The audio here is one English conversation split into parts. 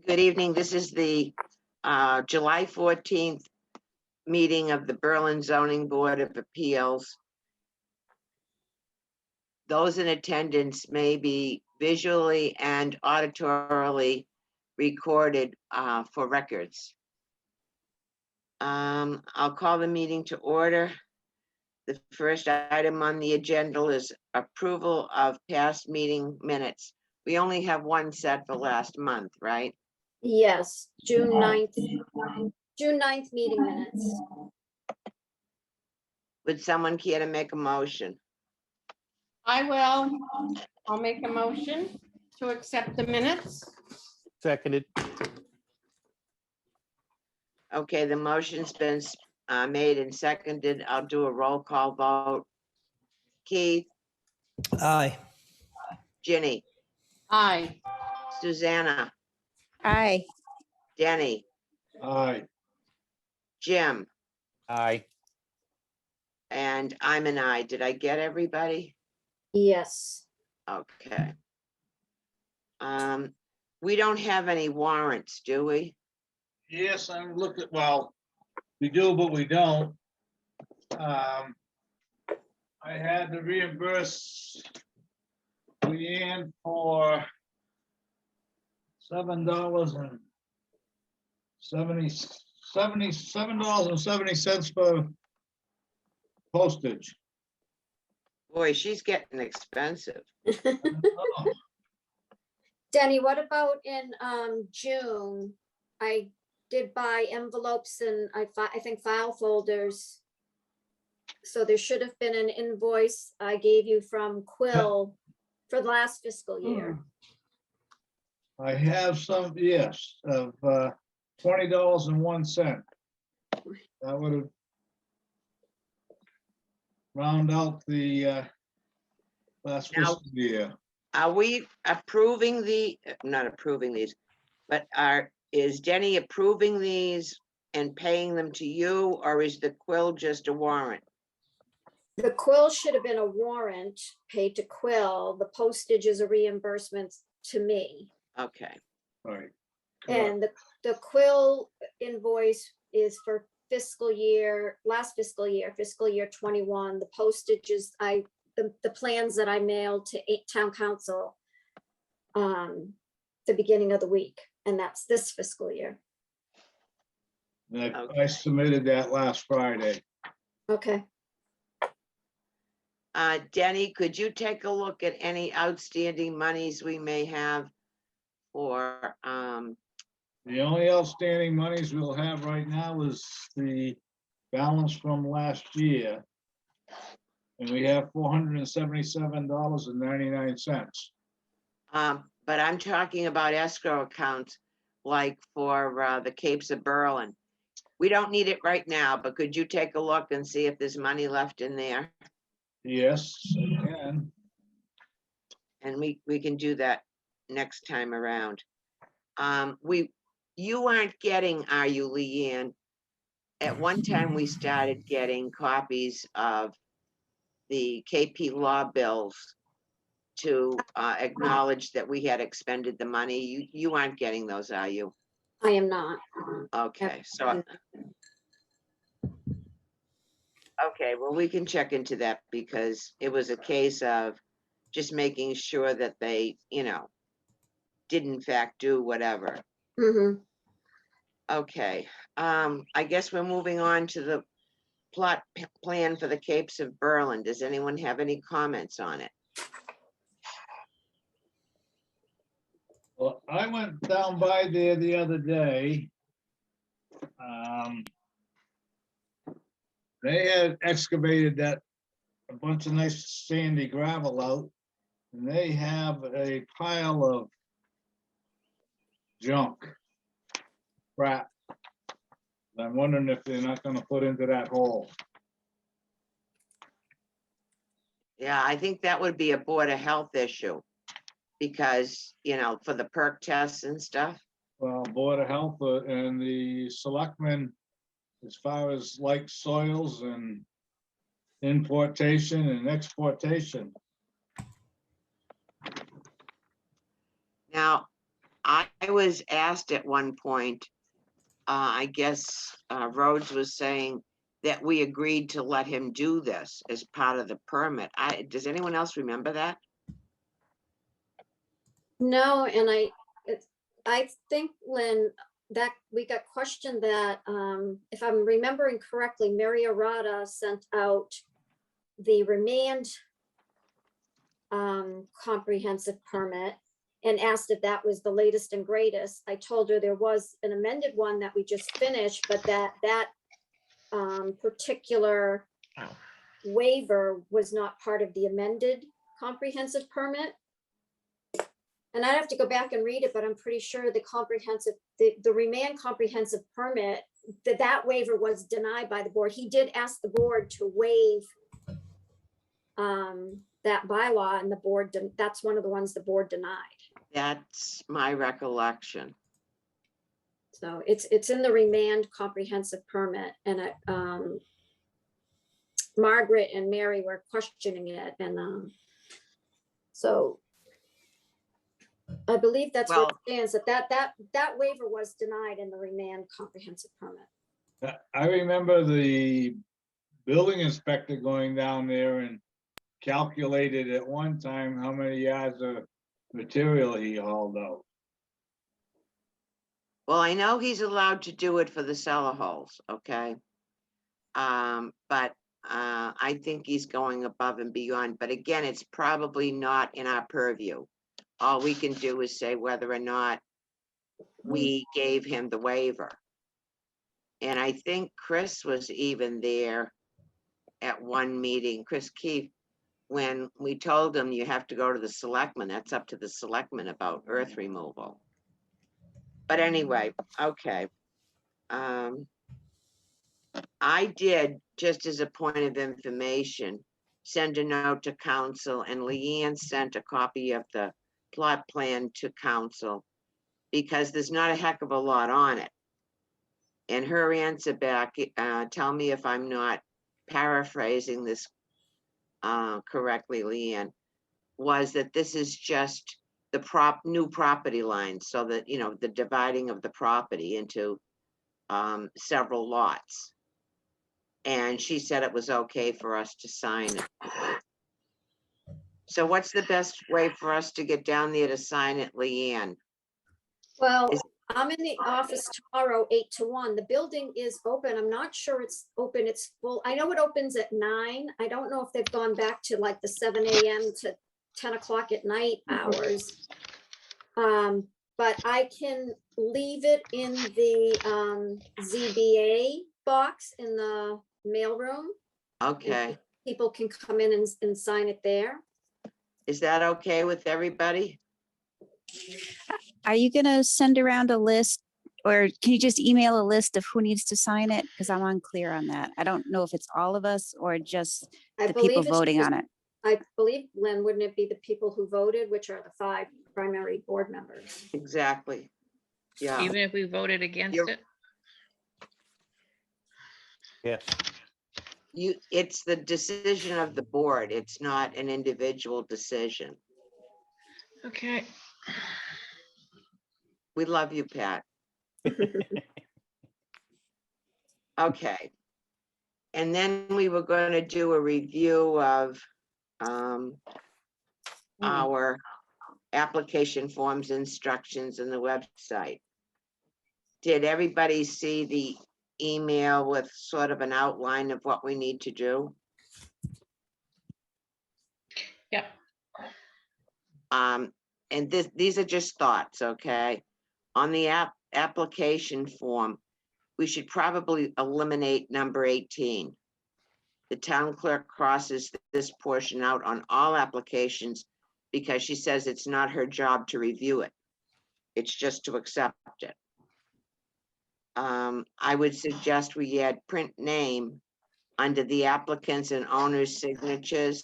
Good evening. This is the July 14th meeting of the Berlin Zoning Board of Appeals. Those in attendance may be visually and auditorily recorded for records. I'll call the meeting to order. The first item on the agenda is approval of past meeting minutes. We only have one set for last month, right? Yes, June 9th meeting minutes. Would someone care to make a motion? I will. I'll make a motion to accept the minutes. Seconded. Okay, the motion's been made and seconded. I'll do a roll call vote. Keith, Aye. Ginny, Aye. Susanna, Aye. Denny, Aye. Jim, Aye. and I'm an I. Did I get everybody? Yes, Okay. We don't have any warrants, do we? Yes, I'm looking, well, we do, but we don't. I had to reimburse Leanne for $7.70 for postage. Boy, she's getting expensive. Oh, Denny, what about in June? I did buy envelopes and I think file folders. So there should have been an invoice I gave you from Quill for the last fiscal year. I have some, yes, of $20.01. That would have round out the last Now- fiscal year. Are we approving not approving these, but is Denny approving these and paying them to you, or is the Quill just a warrant? The Quill should have been a warrant paid to Quill. The postage is a reimbursement to me. Okay, Right. And the Quill invoice is for last fiscal year 21. The postage is, the plans that I mailed to town council the beginning of the week, and that's this fiscal year. And Okay. I submitted that last Friday. Okay, Denny, could you take a look at any outstanding monies we may have for, The only outstanding monies we'll have right now is the balance from last year. And we have $477.99. but I'm talking about escrow accounts, like for the Capes of Berlin. We don't need it right now, but could you take a look and see if there's money left in there? Yes, I can. And we can do that next time around. You aren't getting, are you, Leanne? At one time, we started getting copies of the KP law bills to acknowledge that we had expended the money. You aren't getting those, are you? I am not. Okay, so. Okay, well, we can check into that because it was a case of just making sure that they, did in fact do whatever. Mhm. Okay, I guess we're moving on to the plan for the Capes of Berlin. Does anyone have any comments on it? Well, I went down by there the other day. They had excavated a bunch of nice sandy gravel out, and they have a pile of junk, crap. I'm wondering if they're not gonna put into that hole. Yeah, I think that would be a Board of Health issue. Because, for the perk tests and stuff. Well, Board of Health and the selectmen, as far as like soils and importation and exportation. Now, I was asked at one point, I guess Rhodes was saying that we agreed to let him do this as part of the permit. Does anyone else remember that? No, and I think, Lynn, that we got questioned that, if I'm remembering correctly, Mary Arata sent out the remand comprehensive permit and asked if that was the latest and greatest. I told her there was an amended one that we just finished, but that particular waiver was not part of the amended comprehensive permit. And I'd have to go back and read it, but I'm pretty sure the remand comprehensive permit, that waiver was denied by the board. He did ask the board to waive that bylaw, and the board, that's one of the ones the board denied. That's my recollection. So it's in the remand comprehensive permit, and Margaret and Mary were questioning it, and so I believe that's where it stands, that waiver was denied in the remand comprehensive permit. I remember the building inspector going down there and calculated at one time how many yards of material he hauled out. Well, I know he's allowed to do it for the cellar holes, okay? But I think he's going above and beyond, but again, it's probably not in our purview. All we can do is say whether or not we gave him the waiver. And I think Chris was even there at one meeting, Chris Keefe, when we told him you have to go to the selectmen. That's up to the selectmen about earth removal. But anyway, okay. I did, just as a point of information, send a note to council, and Leanne sent a copy of the plot plan to council because there's not a heck of a lot on it. And her answer back, tell me if I'm not paraphrasing this correctly, Leanne, was that this is just the new property lines, so that, you know, the dividing of the property into several lots. And she said it was okay for us to sign it. So what's the best way for us to get down there to sign it, Leanne? Well, Is- I'm in the office tomorrow, 8 to 1. The building is open. I'm not sure it's open. It's full. I know it opens at 9. I don't know if they've gone back to like the 7 a.m. to 10 o'clock at night hours. But I can leave it in the ZBA box in the mailroom. Okay, People can come in and sign it there. is that okay with everybody? Are you gonna send around a list, or can you just email a list of who needs to sign it? Because I'm unclear on that. I don't know if it's all of us or just I the people believe it's voting just- on it. I believe, Lynn, wouldn't it be the people who voted, which are the 5 primary board members? Exactly. Yeah, Even if we voted against You're- it? Yes. it's the decision of the board. It's not an individual decision. Okay. We love you, Pat. Okay. And then we were going to do a review of our application forms, instructions, and the website. Did everybody see the email with sort of an outline of what we need to do? Yep. And these are just thoughts, okay? On the application form, we should probably eliminate number 18. The town clerk crosses this portion out on all applications because she says it's not her job to review it. It's just to accept it. I would suggest we add print name under the applicants and owners' signatures.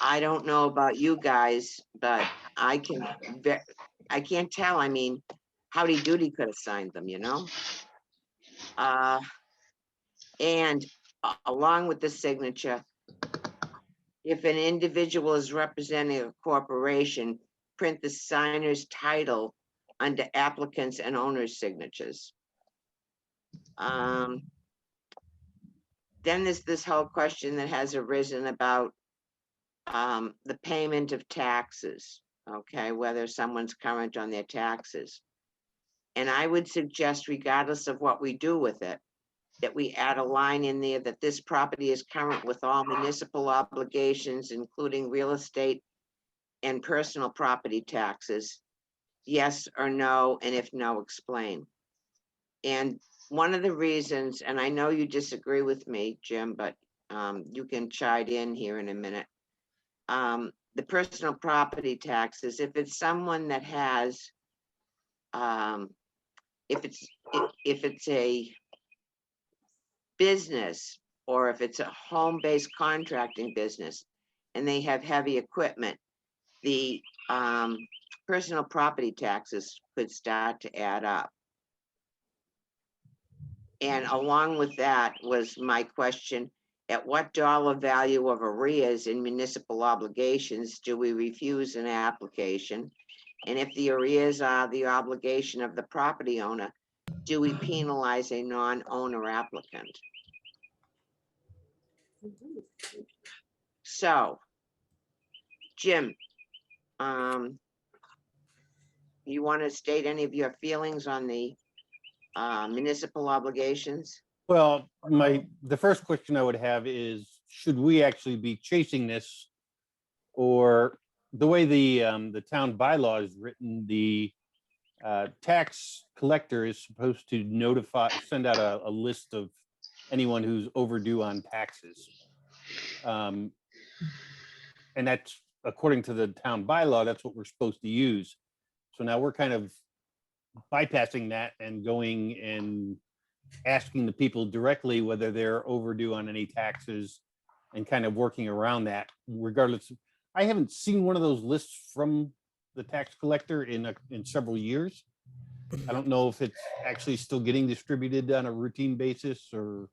I don't know about you guys, but I can't tell. I mean, Howdy Doody could have signed them, you know? And along with the signature, if an individual is representing a corporation, print the signer's title under applicants and owners' signatures. Then there's this whole question that has arisen about the payment of taxes, okay, whether someone's current on their taxes. And I would suggest, regardless of what we do with it, that we add a line in there that this property is current with all municipal obligations, including real estate and personal property taxes. Yes or no, and if no, explain. And one of the reasons, and I know you disagree with me, Jim, but you can chime in here in a minute. The personal property taxes, if it's someone that has, if it's a business, or if it's a home-based contracting business and they have heavy equipment, the personal property taxes could start to add up. And along with that was my question, at what dollar value of arrears in municipal obligations do we refuse an application? And if the arrears are the obligation of the property owner, do we penalize a non-owner applicant? So, Jim, you want to state any of your feelings on the municipal obligations? Well, the first question I would have is, should we actually be chasing this? Or the way the town bylaw is written, the tax collector is supposed to send out a list of anyone who's overdue on taxes. And that's, according to the town bylaw, that's what we're supposed to use. So now we're kind of bypassing that and going and asking the people directly whether they're overdue on any taxes and kind of working around that regardless. I haven't seen one of those lists from the tax collector in several years. I don't know if it's actually still getting distributed on a routine basis or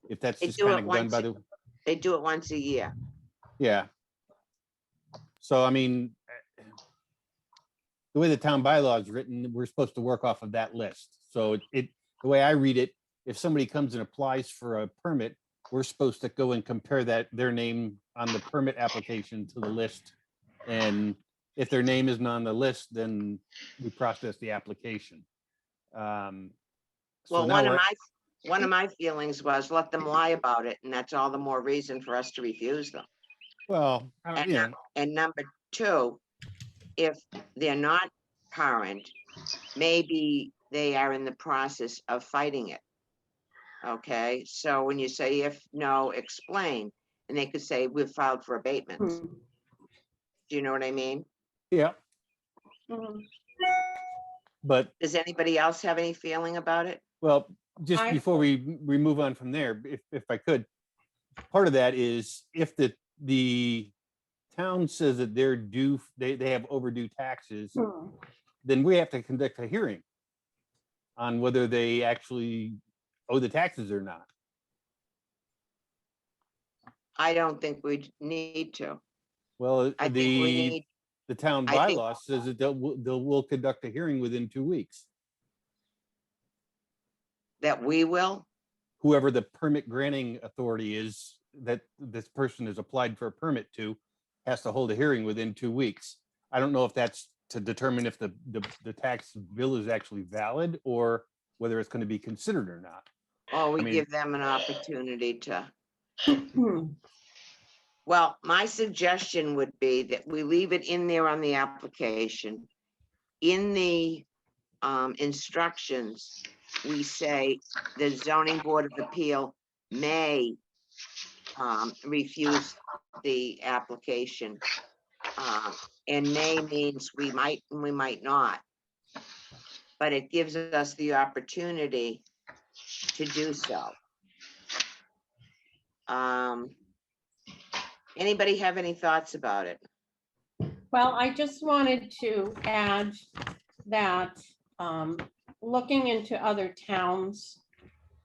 if that's They just do kind it of done once by the, They do it once a year. yeah. So, I mean, the way the town bylaw is written, we're supposed to work off of that list. So the way I read it, if somebody comes and applies for a permit, we're supposed to go and compare their name on the permit application to the list. And if their name isn't on the list, then we process the application. So Well, now one of my feelings was let them lie about it, and that's all the more reason for us to refuse them. well, And, you know, and number two, if they're not current, maybe they are in the process of fighting it. Okay, so when you say if no, explain, and they could say we've filed for abatements. Do you know what I mean? yeah, but Does anybody else have any feeling about it? well, just I- before we move on from there, if I could, part of that is if the town says that they're due, they have overdue taxes, then we have to conduct a hearing on whether they actually owe the taxes or not. I don't think we need to. Well, I think we need, the town I think- bylaw says that we'll conduct a hearing within 2 weeks. that we will. Whoever the permit granting authority is that this person has applied for a permit to has to hold a hearing within 2 weeks. I don't know if that's to determine if the tax bill is actually valid or whether it's going to be considered or not. Or we I mean- give them an opportunity to. Well, my suggestion would be that we leave it in there on the application. In the instructions, we say the zoning board of appeal may refuse the application. And may means we might and we might not. But it gives us the opportunity to do so. Anybody have any thoughts about it? Well, I just wanted to add that, looking into other towns,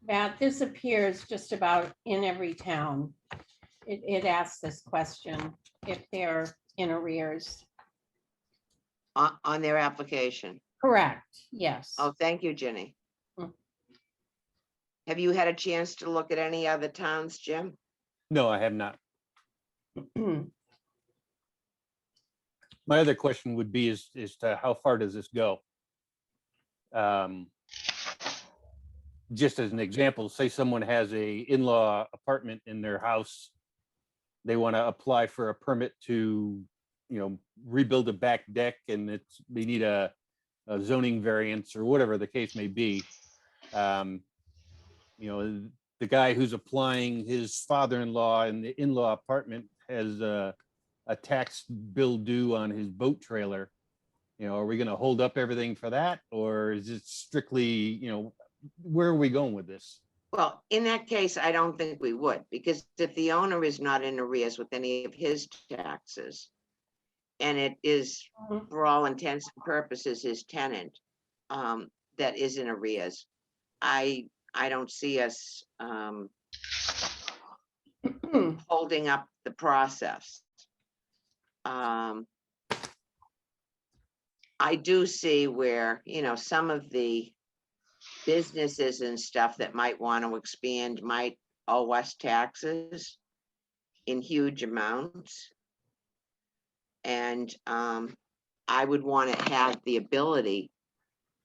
that this appears just about in every town. It asks this question, if they're in arrears. On their application? Correct, yes. Oh, thank you, Ginny. Mm. Have you had a chance to look at any other towns, Jim? No, I have not. My other question would be is to how far does this go? Just as an example, say someone has a in-law apartment in their house. They want to apply for a permit to, rebuild a back deck, and they need a zoning variance or whatever the case may be. The guy who's applying, his father-in-law in the in-law apartment has a tax bill due on his boat trailer. Are we going to hold up everything for that? Or is it strictly, where are we going with this? Well, in that case, I don't think we would, because if the owner is not in arrears with any of his taxes, and it is, Mhm. for all intents and purposes, his tenant that is in arrears, I don't see us holding up the process. I do see where, some of the businesses and stuff that might want to expand might owe us taxes in huge amounts. And I would want to have the ability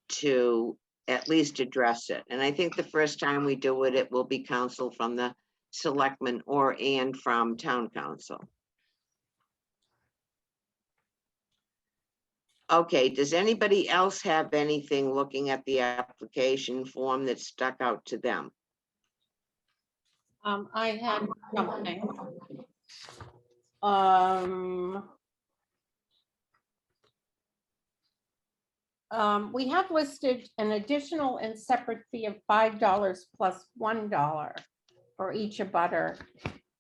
to at least address it. And I think the first time we do it, it will be counsel from the selectmen and from town council. Okay, does anybody else have anything looking at the application form that stuck out to them? I had something. We have listed an additional and separate fee of $5 plus $1 for each abutter.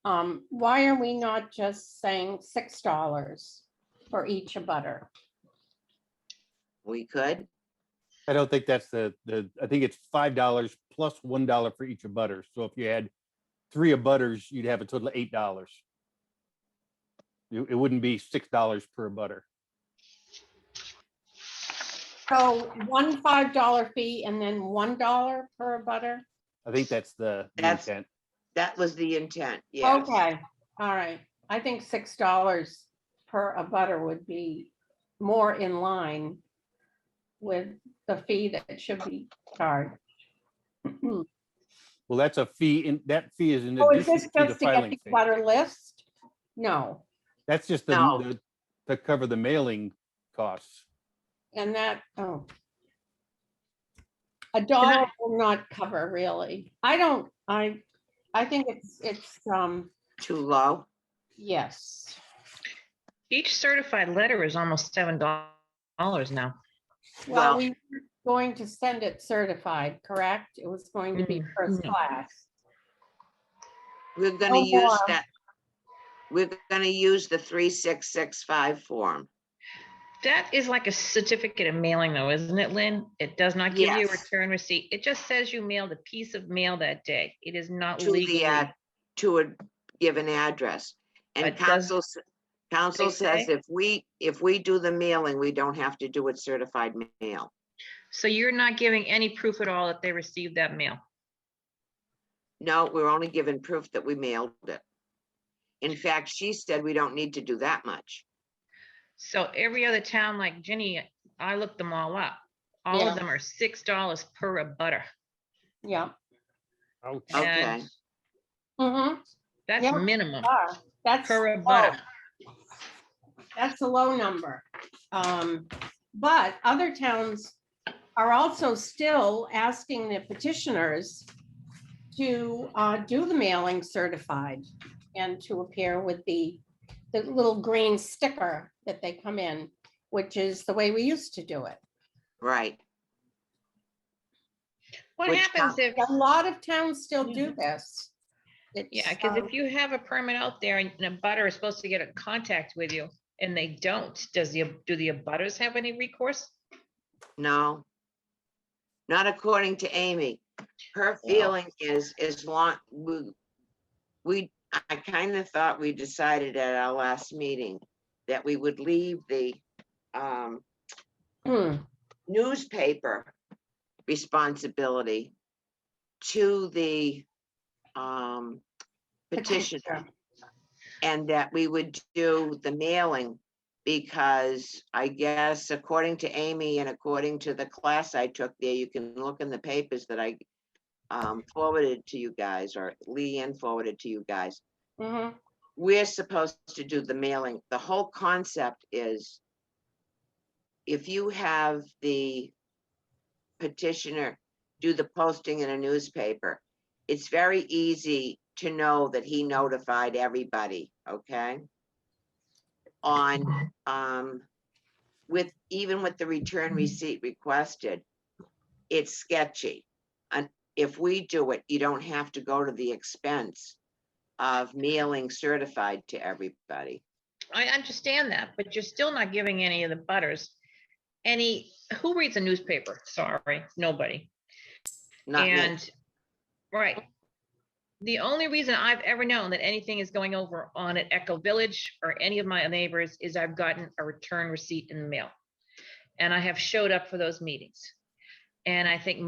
Why are we not just saying $6 for each abutter? We could. I don't think that's I think it's $5 plus $1 for each abutter. So if you had 3 abutters, you'd have a total of $8. It wouldn't be $6 per abutter. So one $5 fee and then $1 per abutter? I think that's the That's- intent. That was the intent, yes. Okay, all right. I think $6 per abutter would be more in line with the fee that should be charged. Well, that's a fee, that fee is in Oh, is addition this to the just to get filing the fee. butter list? No, That's just No. to cover the mailing costs. and that, oh. A dollar will not cover really. I think it's, Too low? yes. Each certified letter is almost $7 now. Well, Well- we were going to send it certified, correct? It was going to be first no. class. We're gonna No use more. that. We're gonna use the 3665 form. That is like a certificate of mailing though, isn't it, Lynn? It does not give you a Yes. return receipt. It just says you mailed a piece of mail that day. It is not To legally. the, to a given address. And But does- council they says say? if we do the mailing, we don't have to do it certified mail. So you're not giving any proof at all that they received that mail? No, we're only given proof that we mailed it. In fact, she said we don't need to do that much. So every other town like Ginny, I looked them all up. All Yeah. of them are $6 per abutter. Yeah. Okay. And Mm-hmm. that's Yeah. minimum That's per low. abutter. That's a low number. But other towns are also still asking the petitioners to do the mailing certified and to appear with the little green sticker that they come in, which is the way we used to do it. Right. What Which happens if, A lot of towns still do this. yeah, It's, because if you have a permit out there and a butter is supposed to get in contact with you and they don't, do the abutters have any recourse? No. Not according to Amy. Her feeling is as long, I kind of thought we decided at our last meeting that we would leave the newspaper responsibility to the petitioner. And that we would do the mailing, because I guess according to Amy and according to the class I took there, you can look in the papers that I forwarded to you guys, or Leanne forwarded to you guys. Mhm. We're supposed to do the mailing. The whole concept is if you have the petitioner do the posting in a newspaper, it's very easy to know that he notified everybody, okay? On, even with the return receipt requested, it's sketchy. And if we do it, you don't have to go to the expense of mailing certified to everybody. I understand that, but you're still not giving any of the butters who reads a newspaper? Sorry, nobody. Not me. And, right. The only reason I've ever known that anything is going over on at Echo Village or any of my neighbors is I've gotten a return receipt in the mail. And I have showed up for those meetings. And I think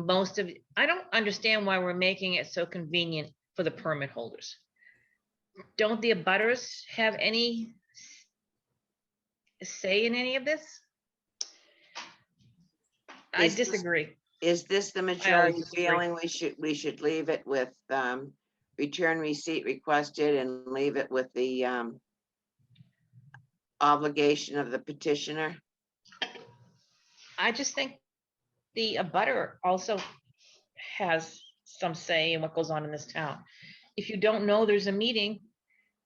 I don't understand why we're making it so convenient for the permit holders. Don't the abutters have any say in any of this? I Is this- disagree. Is this the majority disagree. feeling we should leave it with return receipt requested and leave it with the obligation of the petitioner? I just think the abutter also has some say in what goes on in this town. If you don't know there's a meeting,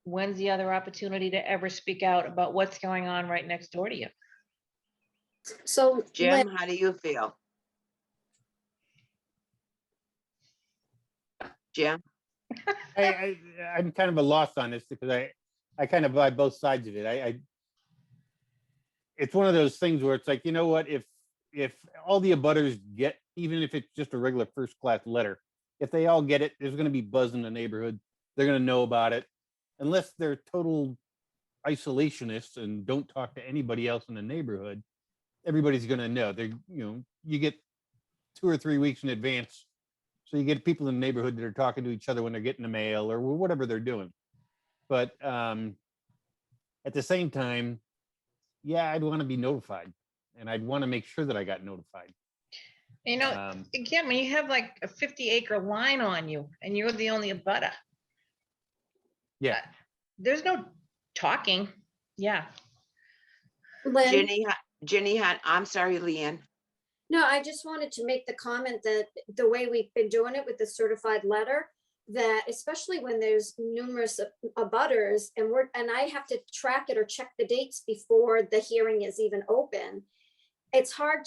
when's the other opportunity to ever speak out about what's going on right next door to you? So Jim, Lynn, how do you feel? Jim? I'm kind of a loss on this because I kind of buy both sides of it. It's one of those things where it's like, you know what, if all the abutters get, even if it's just a regular first class letter, if they all get it, there's going to be buzz in the neighborhood. They're going to know about it. Unless they're total isolationists and don't talk to anybody else in the neighborhood, everybody's going to know. You get 2 or 3 weeks in advance. So you get people in the neighborhood that are talking to each other when they're getting the mail or whatever they're doing. But at the same time, yeah, I'd want to be notified, and I'd want to make sure that I got notified. You know, again, when you have like a 50-acre line on you and you're the only abutter, Yeah. there's no talking. Yeah. Lynn, Ginny, I'm sorry, Leanne. no, I just wanted to make the comment that the way we've been doing it with the certified letter, that especially when there's numerous abutters and I have to track it or check the dates before the hearing is even open. It's hard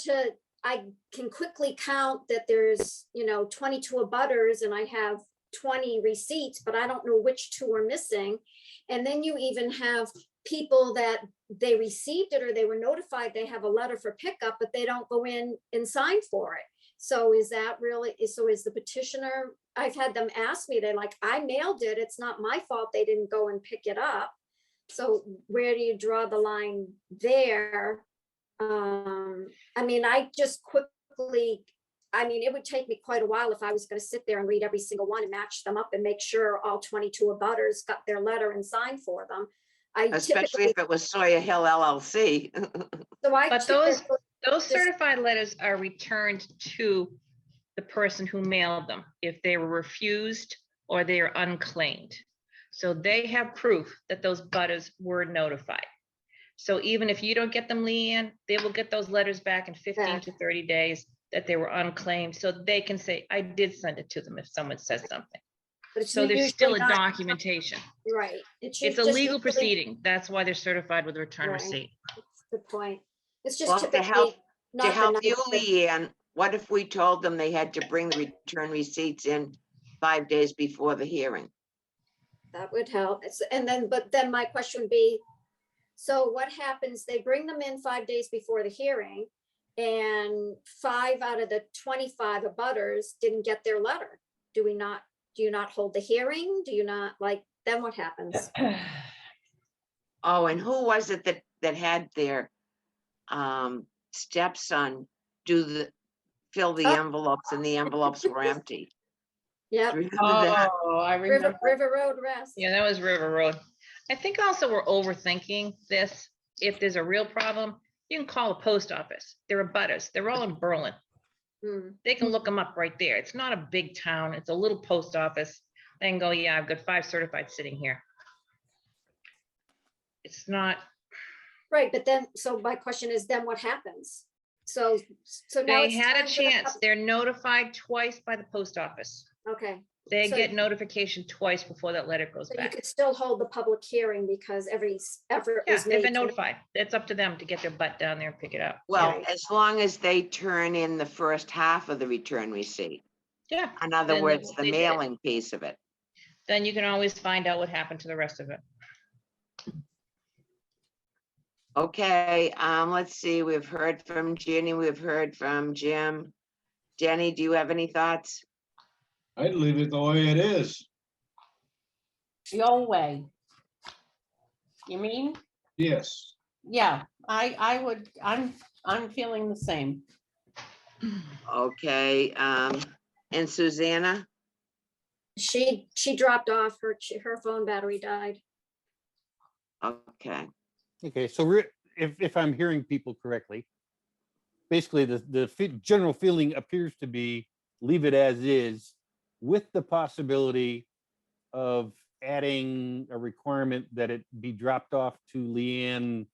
I can quickly count that there's, 22 abutters and I have 20 receipts, but I don't know which 2 are missing. And then you even have people that they received it or they were notified they have a letter for pickup, but they don't go in and sign for it. So is the petitioner, I've had them ask me, they're like, I mailed it. It's not my fault they didn't go and pick it up. So where do you draw the line there? It would take me quite a while if I was going to sit there and read every single one and match them up and make sure all 22 abutters got their letter and signed for them. Especially if it was Sawyer Hill LLC. But those certified letters are returned to the person who mailed them if they were refused or they are unclaimed. So they have proof that those butters were notified. So even if you don't get them, Leanne, they will get those letters back in 15 to 30 days that they were unclaimed. So they can say, I did send it to them if someone says something. So there's still a documentation. Right. It's a legal proceeding. That's why they're certified with a return Right. receipt. Good point. It's just Well, to typically help not the you, nicest- Leanne, what if we told them they had to bring the return receipts in 5 days before the hearing? That would help. But then my question would be, so what happens? They bring them in 5 days before the hearing and 5 out of the 25 abutters didn't get their letter. Do you not hold the hearing? Do you not then what happens? Oh, and who was it that had their stepson fill the Oh. envelopes and the envelopes were empty. Yep, Do you remember that? Oh, I remember. River Road Rest. Yeah, that was River Road. I think also we're overthinking this. If there's a real problem, you can call the post office. They're abutters. They're all in Berlin. Hmm. They can look them up right there. It's not a big town. It's a little post office. They can go, yeah, I've got 5 certified sitting here. It's not, Right, but then, so my question is, then what happens? So now they it's had a time for the chance. They're notified twice by the post office. Okay, They So- get notification twice before that letter goes so you back. could still hold the public hearing because every effort Yeah, was they've made. been to- notified. It's up to them to get their butt down there and pick it up. Well, Right. as long as they turn in the first half of the return receipt. Yeah, In other Then words, the they did. mailing piece of it. then you can always find out what happened to the rest of it. Okay, let's see, we've heard from Ginny, we've heard from Jim. Jenny, do you have any thoughts? I'd leave it the way it is. The old way. You mean? Yes. Yeah, I would, I'm feeling the same. Okay, and Susanna? She dropped off, her phone battery died. Okay, Okay, so if I'm hearing people correctly, basically the general feeling appears to be leave it as is with the possibility of adding a requirement that it be dropped off to Leanne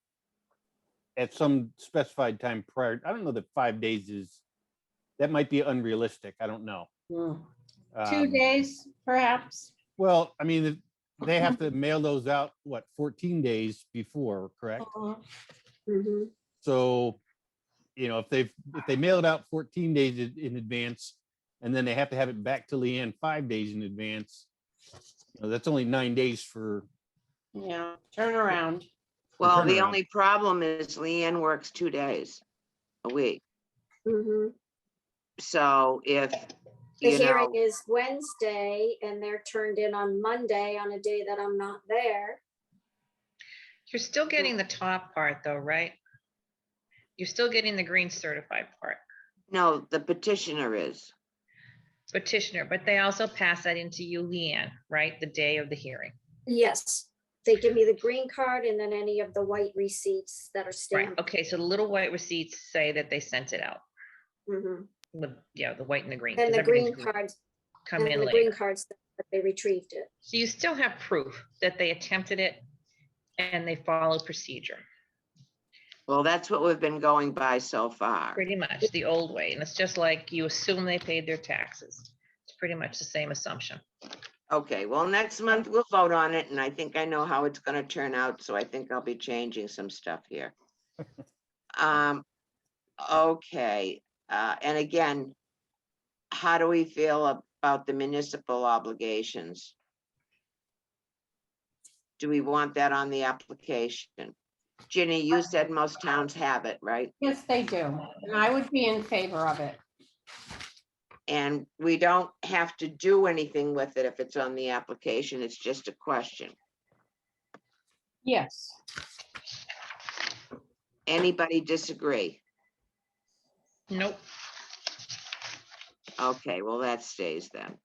at some specified time prior. I don't know that 5 days is, that might be unrealistic. I don't know. Mm. Um, 2 days, perhaps. Well, I mean, they have to mail those out, what, 14 days before, correct? Mhm. Mhm. So, if they mail it out 14 days in advance, and then they have to have it back to Leanne 5 days in advance, that's only 9 days for, Yeah, turn around. well, the turnaround. only problem is Leanne works 2 days a week. Mhm. So if, The you hearing know, is Wednesday and they're turned in on Monday on a day that I'm not there. You're still getting the top part though, right? You're still getting the green certified part, no, the petitioner is. petitioner, but they also pass that into you, Leanne, right? The day of the hearing. Yes, they give me the green card and then any of the white receipts that are Right, stamped. okay, so the little white receipts say that they sent it out Mhm. with, the white and the green. And 'cause the everything's green cards, Come and in the green later. cards that they retrieved it. So you still have proof that they attempted it and they followed procedure, Well, that's what we've been going by so far. pretty much the old way. And it's just like you assume they paid their taxes. It's pretty much the same assumption. Okay, well, next month we'll vote on it, and I think I know how it's gonna turn out, so I think I'll be changing some stuff here. Okay, and again, how do we feel about the municipal obligations? Do we want that on the application? Ginny, you said most towns have it, right? Yes, they do. And I would be in favor of it. And we don't have to do anything with it if it's on the application, it's just a question. Yes. Anybody disagree? Nope. Okay, well, that stays then.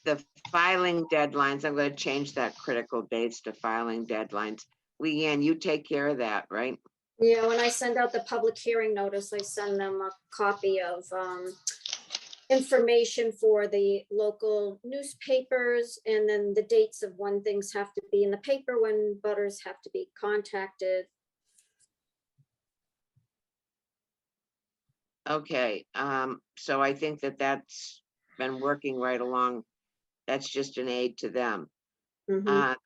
The filing deadlines, I'm gonna change that critical dates to filing deadlines. Leanne, you take care of that, right? Yeah, when I send out the public hearing notice, I send them a copy of information for the local newspapers and then the dates of when things have to be in the paper, when butters have to be contacted. Okay, so I think that that's been working right along. That's just an aid to them. Mhm.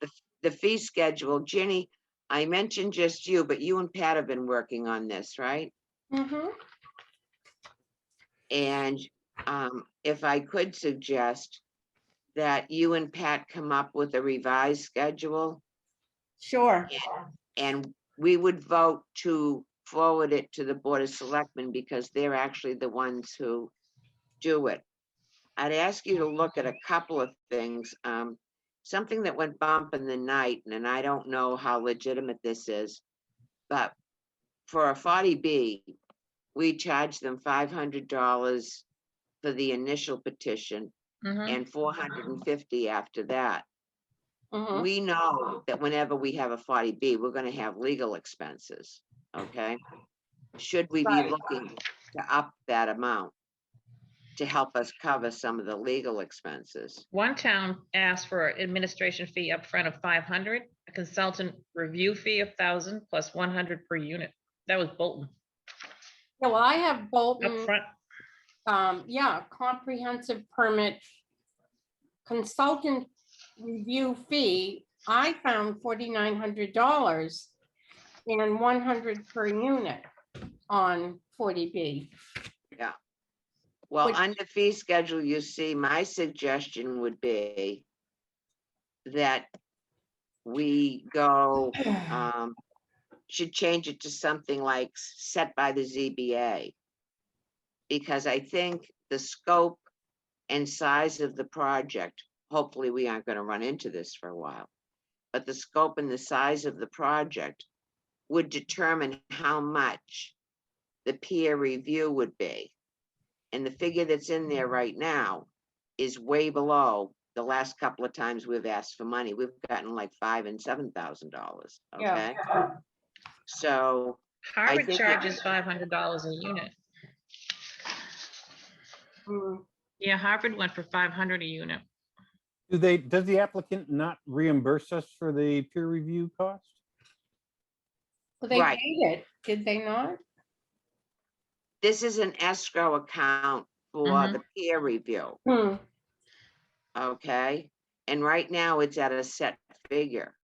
The fee schedule, Ginny, I mentioned just you, but you and Pat have been working on this, right? Mhm. And if I could suggest that you and Pat come up with a revised schedule, Sure. and we would vote to forward it to the Board of Selectmen because they're actually the ones who do it. I'd ask you to look at a couple of things. Something that went bump in the night, and I don't know how legitimate this is, but for a 40B, we charge them $500 for the initial petition Mhm. and $450 after that. Mhm. We know that whenever we have a 40B, we're gonna have legal expenses, okay? Should we be Right. looking to up that amount to help us cover some of the legal expenses? One town asked for administration fee upfront of 500, a consultant review fee of 1,000 plus 100 per unit. That was Bolton Yeah, well, I have Bolton, upfront. yeah, comprehensive permit consultant review fee. I found $4,900 and 100 per unit on 40B. Well, Which- under fee schedule, you see, my suggestion would be that we go, should change it to something like set by the ZBA. Because I think the scope and size of the project, hopefully we aren't gonna run into this for a while. But the scope and the size of the project would determine how much the peer review would be. And the figure that's in there right now is way below the last couple of times we've asked for money. We've gotten like $5,000 and $7,000, okay? Yeah. So, Harvard think it- charges $500 a unit. Mm, Yeah, Harvard went for 500 a unit. Does the applicant not reimburse us for the peer review cost? Well, they Right. paid it, did they not? this is an escrow account for Mhm. the peer review, Hmm, okay? And right now it's at a set figure.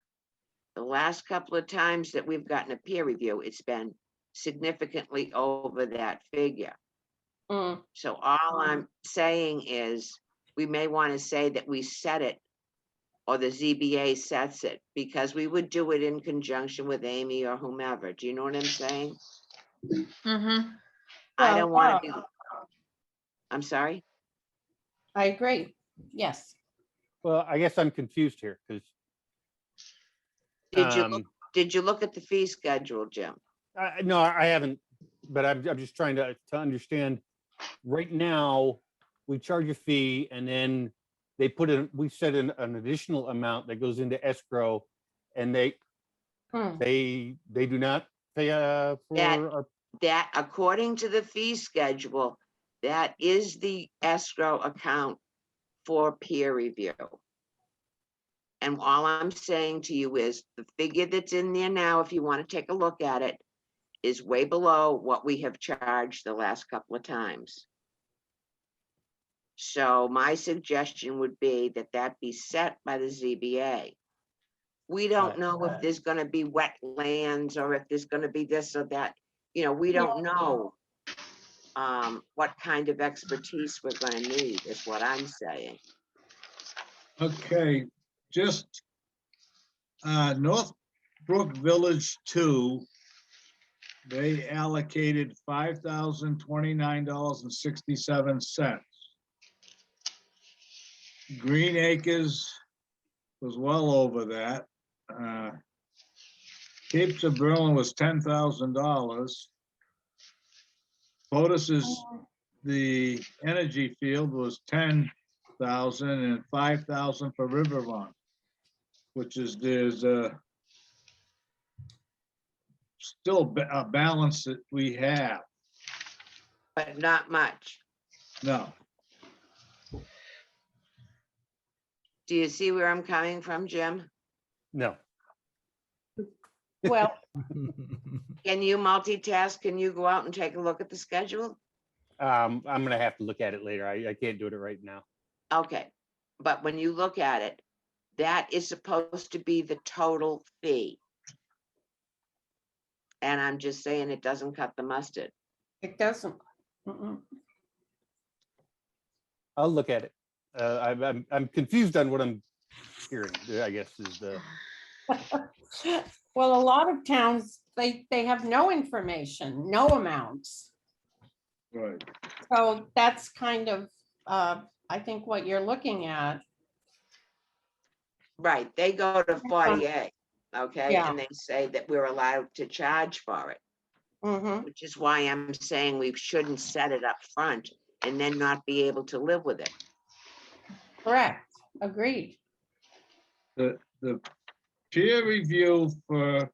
The last couple of times that we've gotten a peer review, it's been significantly over that figure. hmm. So all I'm saying is, we may want to say that we set it, or the ZBA sets it, because we would do it in conjunction with Amy or whomever. Do you know what I'm saying? Mhm. I Well, don't want yeah. to. I'm sorry? I agree, yes. Well, I guess I'm confused here because Did you look at the fee schedule, Jim? no, I haven't, but I'm just trying to understand. Right now, we charge a fee and then they put in, we set an additional amount that goes into escrow and they Hmm, do not pay for That- our, That, according to the fee schedule, that is the escrow account for peer review. And all I'm saying to you is, the figure that's in there now, if you want to take a look at it, is way below what we have charged the last couple of times. So my suggestion would be that that be set by the ZBA. We don't Right. know if there's gonna be wetlands or if there's gonna be this or that. You know, we don't know what kind of expertise we're gonna need, is what I'm saying. Okay, just Northbrook Village 2, they allocated $5,029.67. Green Acres was well over that. Capes of Berlin was $10,000. Otis's, the energy field was 10,000 and 5,000 for River Run, which is, there's still a balance that we have. But not much. No, Do you see where I'm coming from, Jim? no. well, Can you multitask? Can you go out and take a look at the schedule? I'm gonna have to look at it later. I can't do it right now. Okay, but when you look at it, that is supposed to be the total fee. And I'm just saying it doesn't cut the mustard. it doesn't. Mm-mm. I'll look at it. I'm confused on what I'm hearing, I guess is the, Well, a lot of towns, they have no information, no amounts. right. So that's kind of, I think what you're looking at. Right, they go to 48, okay, Yeah. and they say that we're allowed to charge for it. Mhm. which is why I'm saying we shouldn't set it up front and then not be able to live with it. Correct, agreed. The peer review for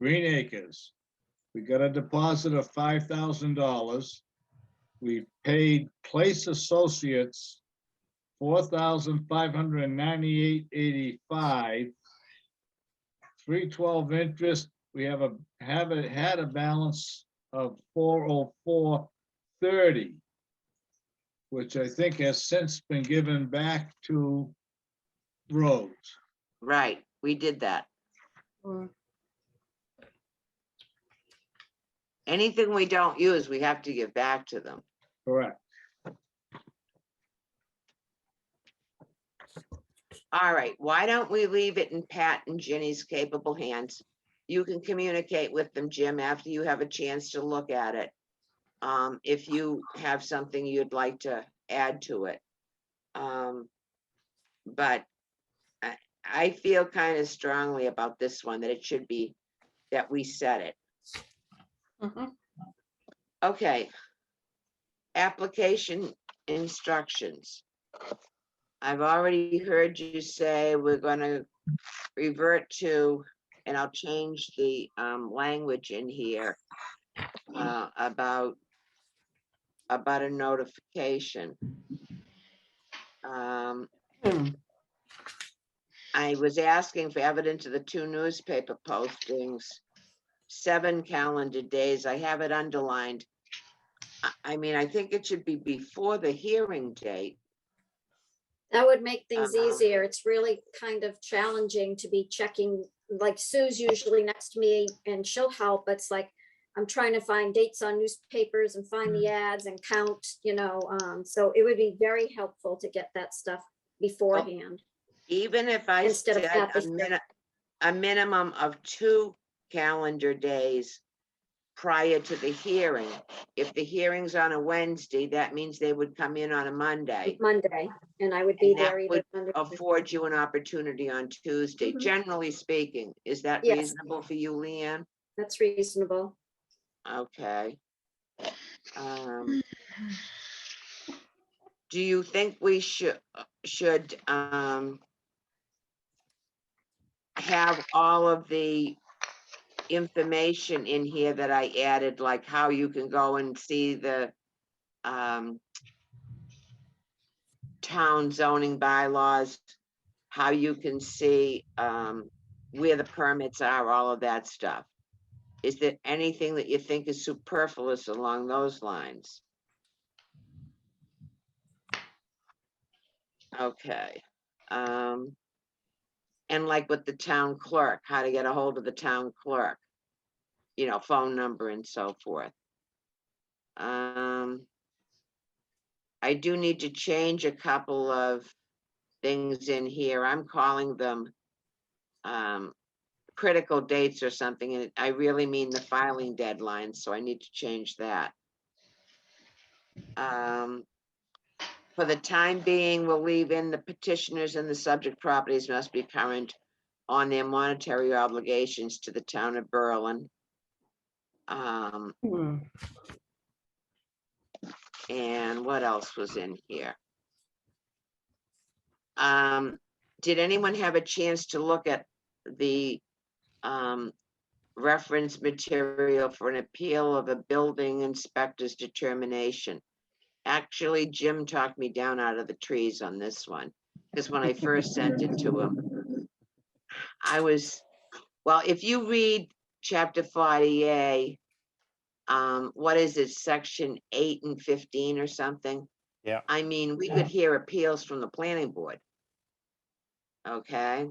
Green Acres, we got a deposit of $5,000. We paid Place Associates $4,598.85. 312 interest, we had a balance of $404.30, which I think has since been given back to roads. Right, we did that. Mm. Anything we don't use, we have to give back to them. Correct. All right, why don't we leave it in Pat and Ginny's capable hands? You can communicate with them, Jim, after you have a chance to look at it. If you have something you'd like to add to it. But I feel kind of strongly about this one, that it should be, that we set it. Mhm. Okay. Application instructions. I've already heard you say we're gonna revert to, and I'll change the language in here about a notification. Hmm. I was asking for evidence of the 2 newspaper postings, 7 calendar days. I have it underlined. I mean, I think it should be before the hearing date. That would make things Uh-huh. easier. It's really kind of challenging to be checking, like Sue's usually next to me and she'll help. It's like, I'm trying to find dates on newspapers and find the ads and count, so it would be very helpful to get that stuff beforehand. Even if I Instead of said at the a minimum of 2 calendar days prior to the hearing. If the hearing's on a Wednesday, that means they would come in on a Monday. Monday, and I would be And that there either. would Monday- afford you an opportunity on Tuesday, Mhm. generally speaking. Is that Yes. reasonable for you, Leanne? That's reasonable. Okay. Do you think we should have all of the information in here that I added, like how you can go and see the town zoning bylaws, how you can see where the permits are, all of that stuff? Is there anything that you think is superfluous along those lines? Okay. And like with the town clerk, how to get a hold of the town clerk, phone number and so forth. I do need to change a couple of things in here. I'm calling them critical dates or something, and I really mean the filing deadline, so I need to change that. For the time being, we'll leave in the petitioners and the subject properties must be current on their monetary obligations to the town of Berlin. Hmm. And what else was in here? Did anyone have a chance to look at the reference material for an appeal of a building inspector's determination? Actually, Jim talked me down out of the trees on this one, because when I first sent it to him, well, if you read chapter 40A, what is it, section 8 and 15 or something? Yeah. I mean, we could hear appeals from the planning board. Okay,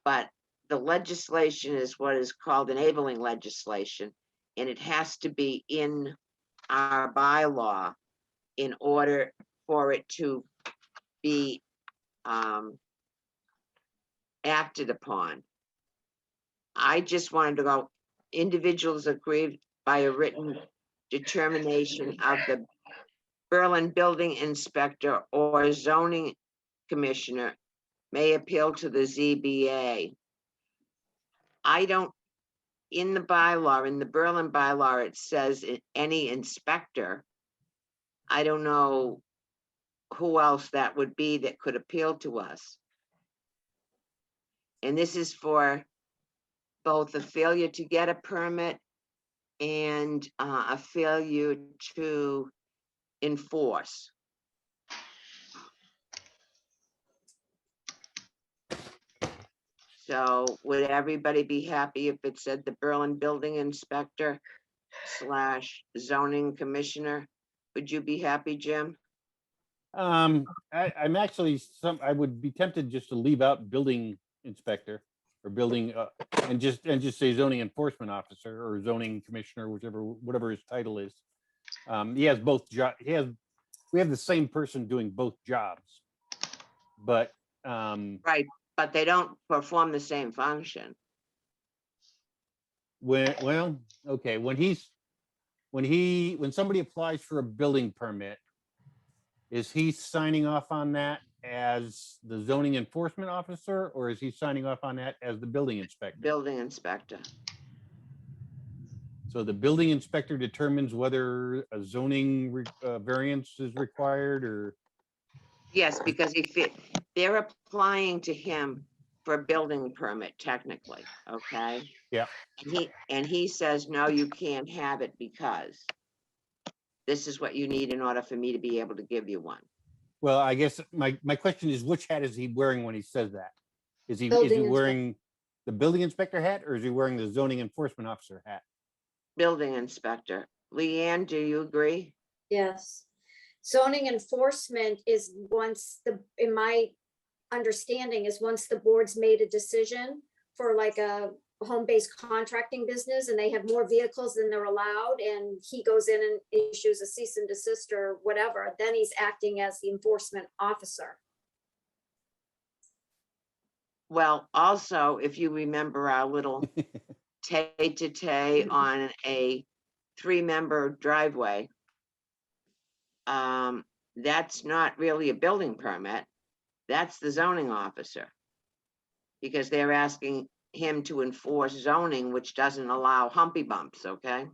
but the legislation is what is called enabling legislation, and it has to be in our bylaw in order for it to be acted upon. I just wanted to go, individuals aggrieved by a written determination of the Berlin building inspector or zoning commissioner may appeal to the ZBA. I don't in the bylaw, in the Berlin bylaw, it says any inspector. I don't know who else that would be that could appeal to us. And this is for both a failure to get a permit and a failure to enforce. So would everybody be happy if it said the Berlin Building Inspector / zoning commissioner? Would you be happy, Jim? I'm actually I would be tempted just to leave out building inspector or building, and just say zoning enforcement officer or zoning commissioner, whatever his title is. He has both we have the same person doing both jobs. But, Right, but they don't perform the same function. okay, when somebody applies for a building permit, is he signing off on that as the zoning enforcement officer, or is he signing off on that as the building inspector? Building inspector. So the building inspector determines whether a zoning variance is required, or, Yes, because they're applying to him for a building permit technically, okay? Yeah. And he says, no, you can't have it because this is what you need in order for me to be able to give you one. well, I guess my question is, which hat is he wearing when he says that? Is he Building inspector. wearing the building inspector hat, or is he wearing the zoning enforcement officer hat? Building inspector. Leanne, do you agree? Yes. Zoning enforcement is in my understanding, is once the board's made a decision for like a home-based contracting business and they have more vehicles than they're allowed, and he goes in and issues a cease and desist or whatever, then he's acting as the enforcement officer. Well, also, if you remember our little tete-a-tete on a 3-member driveway, that's not really a building permit. That's the zoning officer. Because they're asking him to enforce zoning, which doesn't allow humpy bumps, okay?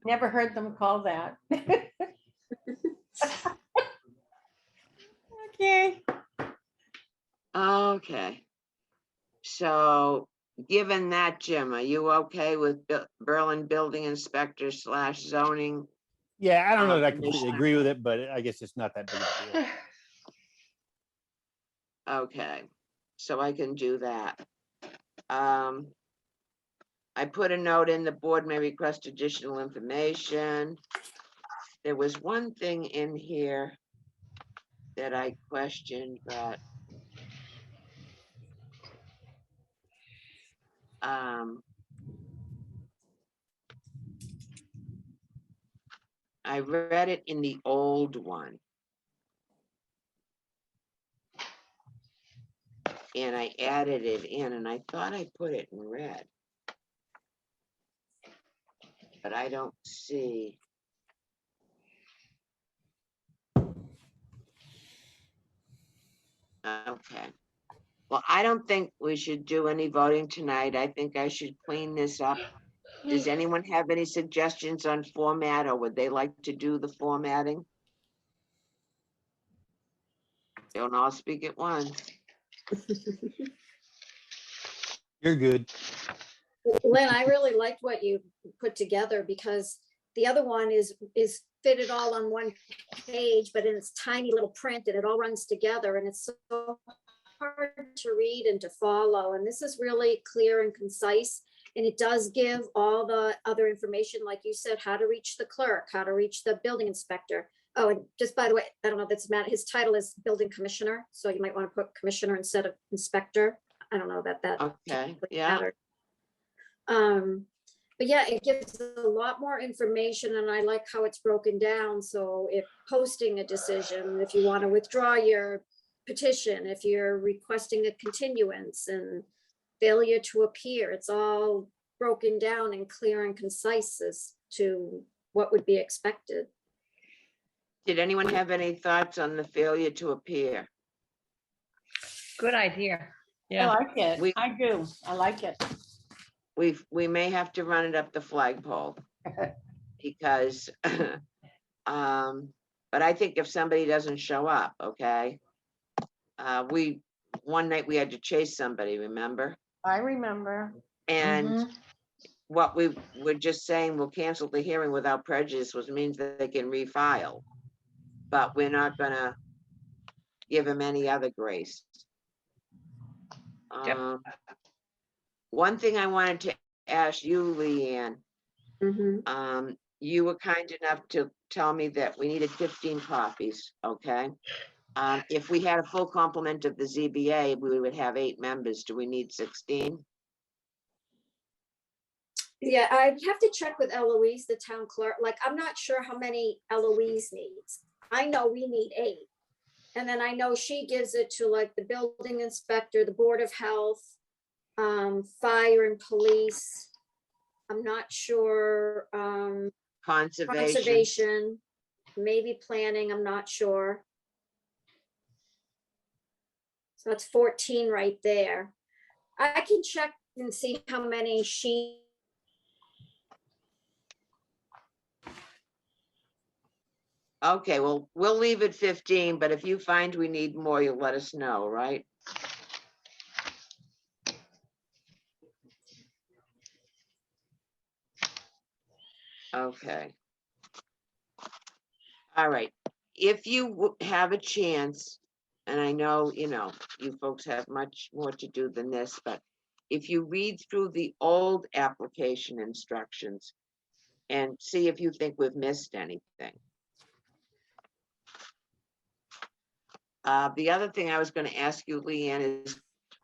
Never heard them call that. Okay. Okay. So, given that, Jim, are you okay with Berlin Building Inspector / zoning? Yeah, I don't know that I Commissioner. completely agree with it, but I guess it's not that big of a deal. Okay, so I can do that. I put a note in, the board may request additional information. There was one thing in here that I questioned, but I read it in the old one. And I added it in, and I thought I put it in red. But I don't see. Okay. Well, I don't think we should do any voting tonight. I think I should clean this up. Does anyone have any suggestions on format, or would they like to do the formatting? Don't all speak at once. You're good. Lynn, I really liked what you put together, because the other one is fitted all on one page, but in its tiny little print, and it all runs together, and it's so hard to read and to follow. And this is really clear and concise, and it does give all the other information, like you said, how to reach the clerk, how to reach the building inspector. Oh, and just by the way, I don't know if that's Matt, his title is building commissioner, so you might want to put commissioner instead of inspector. I don't know that Okay, would yeah. matter. But yeah, it gives a lot more information, and I like how it's broken down. So if posting a decision, if you want to withdraw your petition, if you're requesting a continuance and failure to appear, it's all broken down and clear and concise as to what would be expected. Did anyone have any thoughts on the failure to appear? Good idea. I Yeah. like it. We- I do. I like it. We may have to run it up the flagpole because, but I think if somebody doesn't show up, okay? One night we had to chase somebody, remember? I remember. And Mhm. what we were just saying, we'll cancel the hearing without prejudice, which means that they can refile. But we're not gonna give him any other grace. Yep. One thing I wanted to ask you, Leanne, Mhm. you were kind enough to tell me that we needed 15 copies, okay? If we had a full complement of the ZBA, we would have 8 members. Do we need 16? Yeah, I'd have to check with Eloise, the town clerk. Like, I'm not sure how many Eloise needs. I know we need 8. And then I know she gives it to like the building inspector, the Board of Health, fire and police. I'm not sure, Conservation, conservation, maybe planning, I'm not sure. So that's 14 right there. I can check and see how many she. okay, well, we'll leave it 15, but if you find we need more, you'll let us know, right? Okay. All right, if you have a chance, and I know, you folks have much more to do than this, but if you read through the old application instructions and see if you think we've missed anything. The other thing I was gonna ask you, Leanne, is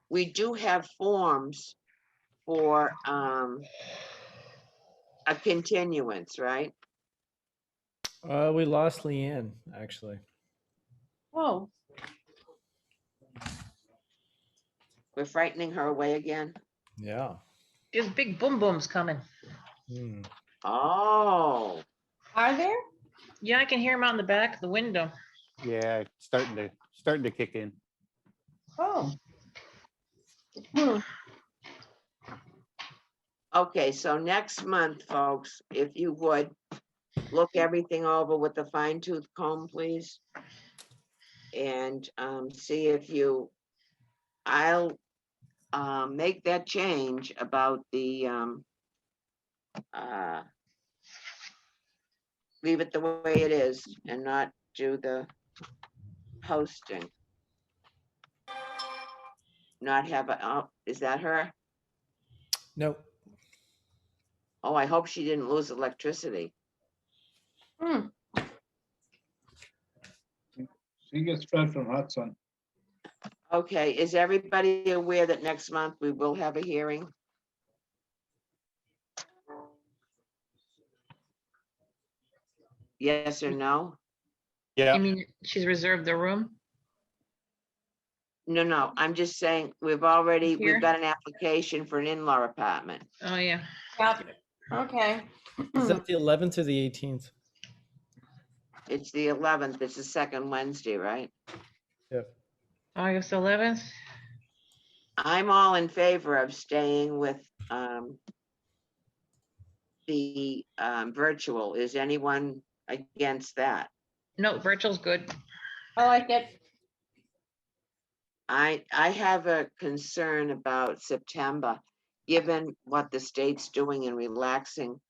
we do have forms for a continuance, right? We lost Leanne, actually. Oh, We're frightening her away again. Yeah. There's big boom booms coming. Hmm. Oh, are there? Yeah, I can hear them out in the back of the window. Yeah, it's starting to kick in. Oh. Hmm. okay, so next month, folks, if you would, look everything over with a fine tooth comb, please. And see if I'll make that change about the leave it the way it is and not do the posting. Not have oh, is that her? Nope. Oh, I hope she didn't lose electricity. Hmm. She gets fed from Hudson. Okay, is everybody aware that next month we will have a hearing? Yes or no? Yeah, You mean she's reserved the room? No, I'm just saying, we've Here? got an application for an in-law apartment. Oh, yeah. Yep. Okay. Is that the 11th or the 18th? It's the 11th, it's the second Wednesday, right? Yep. August 11th? I'm all in favor of staying with the virtual. Is anyone against that? No, virtual's good. I like it. I have a concern about September, given what the state's doing in relaxing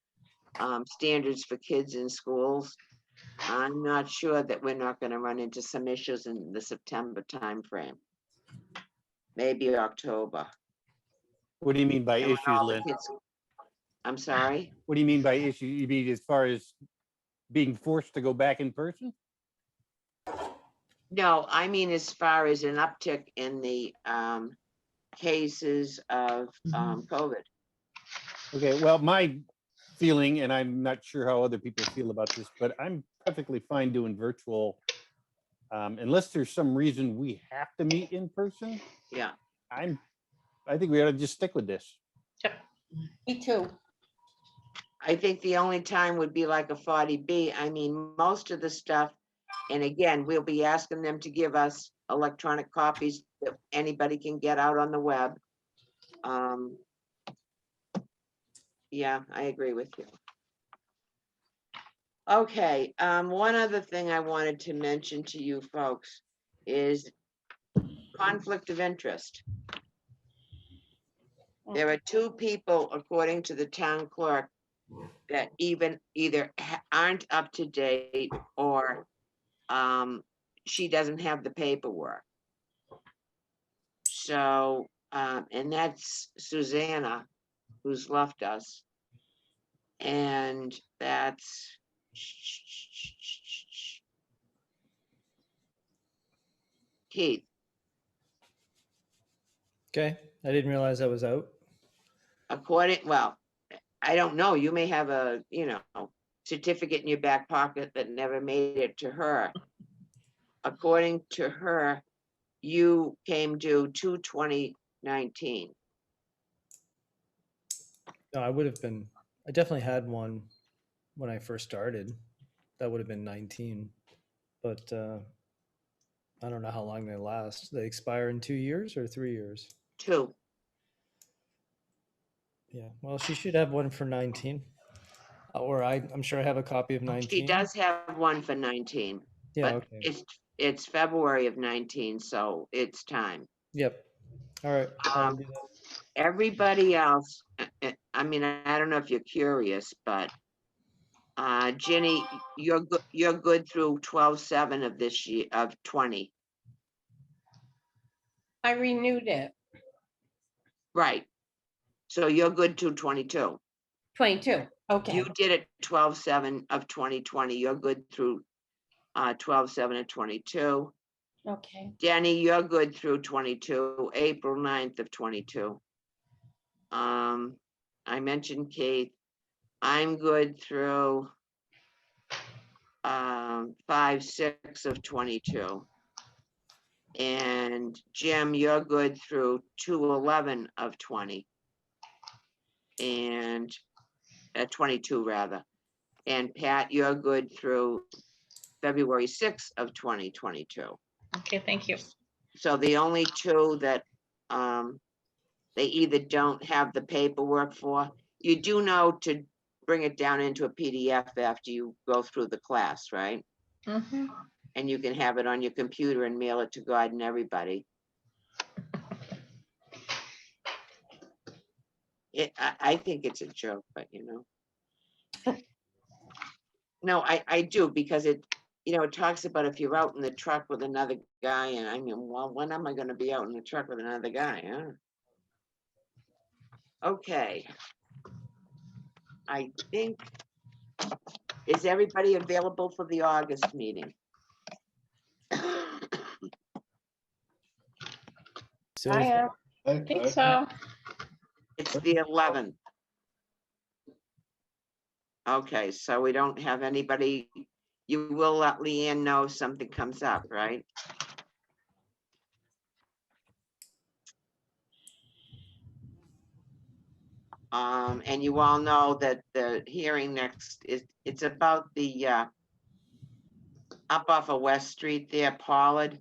standards for kids in schools. I'm not sure that we're not gonna run into some issues in the September timeframe. Maybe October. what do you mean by And when issues, all the Lynn? kids- I'm sorry? What do you mean by issue? You mean as far as being forced to go back in person? No, I mean, as far as an uptick in the cases of COVID. Okay, well, my feeling, and I'm not sure how other people feel about this, but I'm perfectly fine doing virtual. Unless there's some reason we have to meet in person, Yeah, I think we ought to just stick with this. Yep. Me too. I think the only time would be like a 40B. I mean, most of the stuff, and again, we'll be asking them to give us electronic copies that anybody can get out on the web. Yeah, I agree with you. Okay, one other thing I wanted to mention to you folks is conflict of interest. There are two people, according to the town clerk, that either aren't up to date or she doesn't have the paperwork. So, and that's Susanna, who's left us. And that's Keith. Okay, I didn't realize I was out. Well, I don't know, you may have a, certificate in your back pocket that never made it to her. According to her, you came due 2/20/19. No, I definitely had one when I first started. That would have been 19. But I don't know how long they last. They expire in 2 years or 3 years? 2. Yeah, well, she should have one for 19. Or I'm sure I have a copy of 19. She does have one for 19, Yeah, but okay. it's February of 19, so it's time. Yep. All right. I'll Um, do that. Everybody else, I mean, I don't know if you're curious, but Ginny, you're good through 12/7 of this year, of 20, I renewed it, right? So you're good to 22. 22, okay. You did it 12/7 of 2020. You're good through 12/7 of 22. Okay, Denny, you're good through 22, April 9th of 22. I mentioned Keith. I'm good through 5/6 of 22. And Jim, you're good through 2/11 of 20. And 22 rather. And Pat, you're good through February 6th of 2022. Okay, thank you. So the only two that they either don't have the paperwork for, you do know to bring it down into a PDF after you go through the class, right? Mhm. And you can have it on your computer and mail it to God and everybody. I think it's a joke, but no, I do, because it talks about if you're out in the truck with another guy, and I mean, well, when am I gonna be out in the truck with another guy, huh? Okay. I think, is everybody available for the August meeting? So I am. I think so. It's the 11th. Okay, so we don't have anybody, you will let Leanne know if something comes up, right? And you all know that the hearing next it's about the up off of West Street there, Pollard.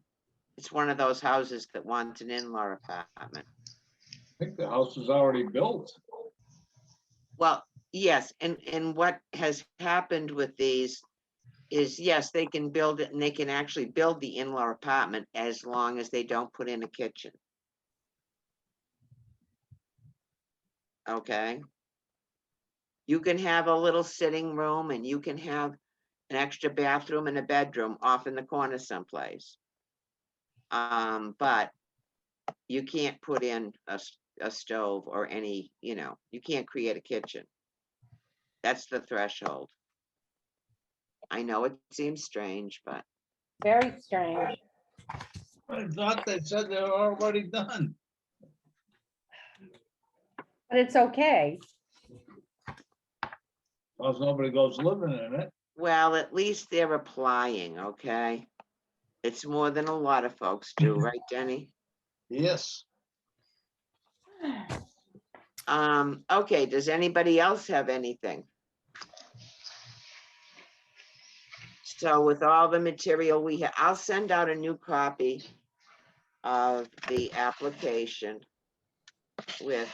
It's one of those houses that wants an in-law apartment. I think the house is already built. Well, yes, and what has happened with these is, yes, they can build it and they can actually build the in-law apartment as long as they don't put in a kitchen. Okay. You can have a little sitting room and you can have an extra bathroom and a bedroom off in the corner someplace. But you can't put in a stove or any, you can't create a kitchen. That's the threshold. I know it seems strange, but Very strange. I thought they said they were already done. But it's okay. Cause nobody goes living in it. well, at least they're applying, okay? It's more than a lot of folks do, right, Denny? Yes. Okay, does anybody else have anything? So with all the material we have, I'll send out a new copy of the application with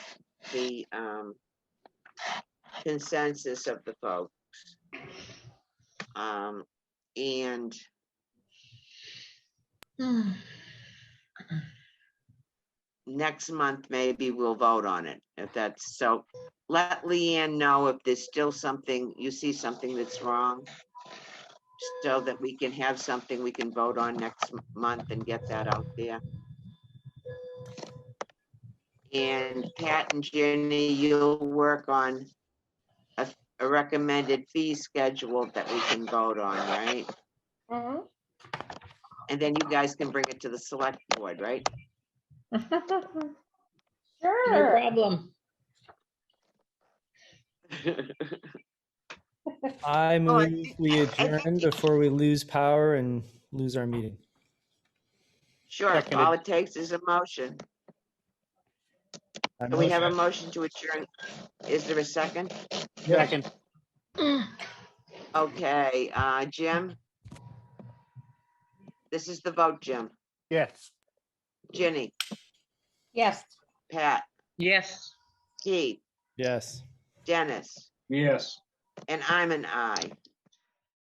the consensus of the folks. And next month, maybe we'll vote on it, if that's so. Let Leanne know if there's still something, you see something that's wrong, so that we can have something we can vote on next month and get that out there. And Pat and Jenny, you'll work on a recommended fee schedule that we can vote on, right? Mhm. And then you guys can bring it to the select board, right? No Sure. problem. I Oh, I move think- we I adjourn think- before we lose power and lose our meeting. Sure, Seconded. all it takes is a motion. I Do we have a motion- motion to adjourn? Is there a second? Second, Okay, Jim? This is the vote, Jim. yes. Ginny, Yes. Pat, Yes. Keith, Yes. Dennis, Yes. and I'm an aye.